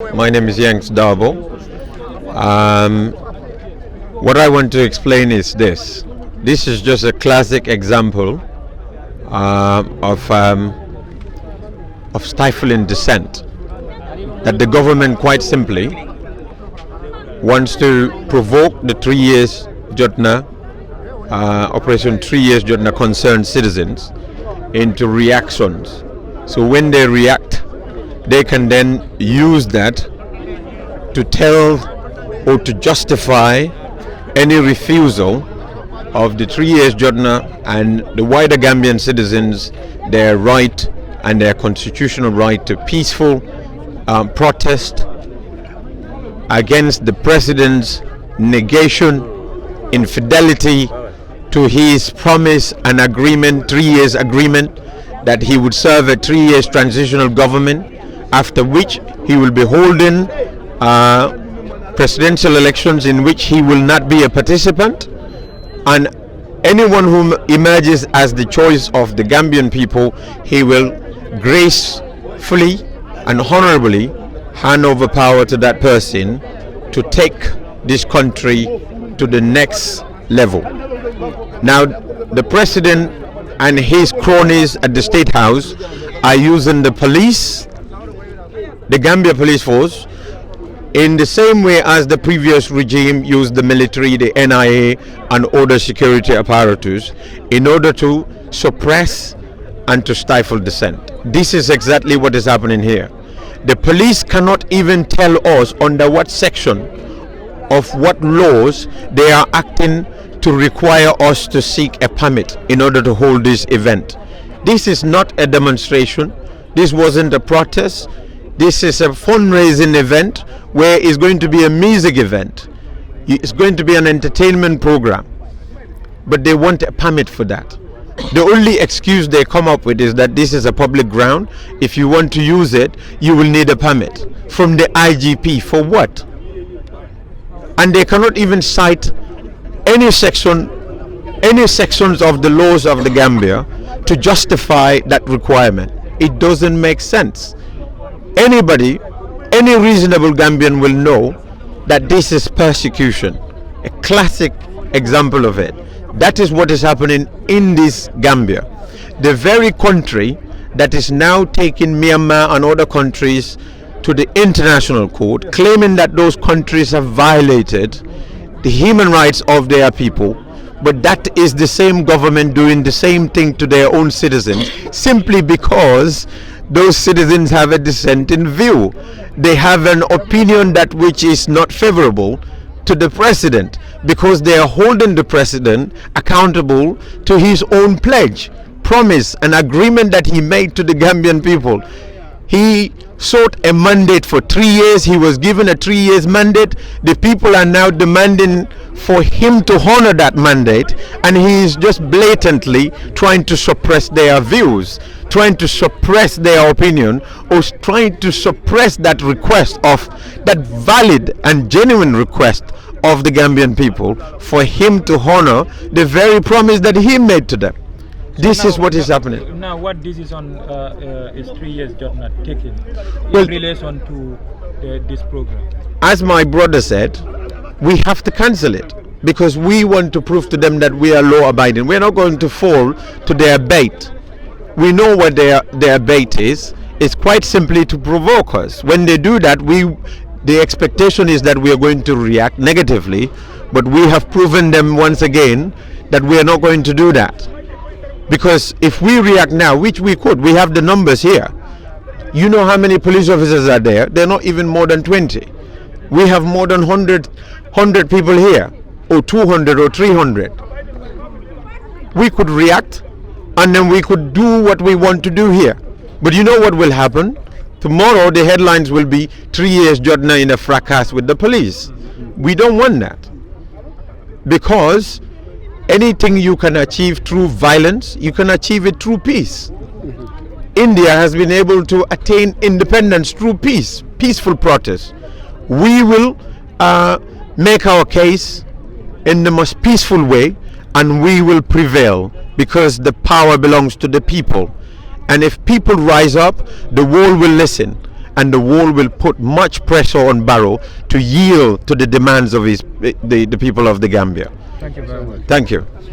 My name is YANKS DARBOE. What I want to explain is this. This is just a classic example of stifling dissent. That the government quite simply wants to provoke the 3 years Jotna, Operation 3 years Jotna concerned citizens into reactions. So when they react, they can then use that to tell or to justify any refusal of the 3 years Jotna and the wider Gambian citizens their right and their constitutional right to peaceful protest against the president's negation, infidelity to his promise and agreement, 3 years agreement, that he would serve a 3 years transitional government, after which he will be holding presidential elections in which he will not be a participant, and anyone who emerges as the choice of the Gambian people, he will gracefully and honorably hand over power to that person to take this country to the next level. Now, the president and his cronies at the State House are using the police, the Gambia police force, in the same way as the previous regime used the military, the NIA and other security apparatus in order to suppress and to stifle dissent. This is exactly what is happening here. The police cannot even tell us under what section of what laws they are acting to require us to seek a permit in order to hold this event. This is not a demonstration. This wasn't a protest. This is a fundraising event where it's going to be a music event. It's going to be an entertainment program. But they want a permit for that. The only excuse they come up with is that this is a public ground. If you want to use it, you will need a permit from the IGP. For what? And they cannot even cite any sections of the laws of the Gambia to justify that requirement. It doesn't make sense. Anybody, any reasonable Gambian will know that this is persecution. A classic example of it. That is what is happening in this Gambia. The very country that is now taking Myanmar and other countries to the international court, claiming that those countries have violated the human rights of their people, but that is the same government doing the same thing to their own citizens simply because those citizens have a dissenting view. They have an opinion that which is not favorable to the president because they are holding the president accountable to his own pledge, promise, and agreement that he made to the Gambian people. He sought a mandate for 3 years. He was given a 3 years mandate. The people are now demanding for him to honor that mandate, and he is just blatantly trying to suppress their views, trying to suppress their opinion, or trying to suppress that request of that valid and genuine request of the Gambian people for him to honor the very promise that he made to them. This is what is happening. Now, what decision is 3 years Jotna taking in relation to this program? As my brother said, we have to cancel it because we want to prove to them that we are law-abiding. We are not going to fall to their bait. We know what their bait is. It's quite simply to provoke us. When they do that, the expectation is that we are going to react negatively, but we have proven them once again that we are not going to do that. Because if we react now, which we could, we have the numbers here. You know how many police officers are there? They're not even more than 20. We have more than 100 people here, or 200 or 300. We could react, and then we could do what we want to do here. But you know what will happen? Tomorrow the headlines will be 3 years Jotna in a fracas with the police. We don't want that. Because anything you can achieve through violence, you can achieve it through peace. India has been able to attain independence through peace, peaceful protest. We will make our case in the most peaceful way, and we will prevail because the power belongs to the people. And if people rise up, the world will listen. and the world will put much pressure on Barrow to yield to the demands of the people of the Gambia. Thank you very much. Thank you.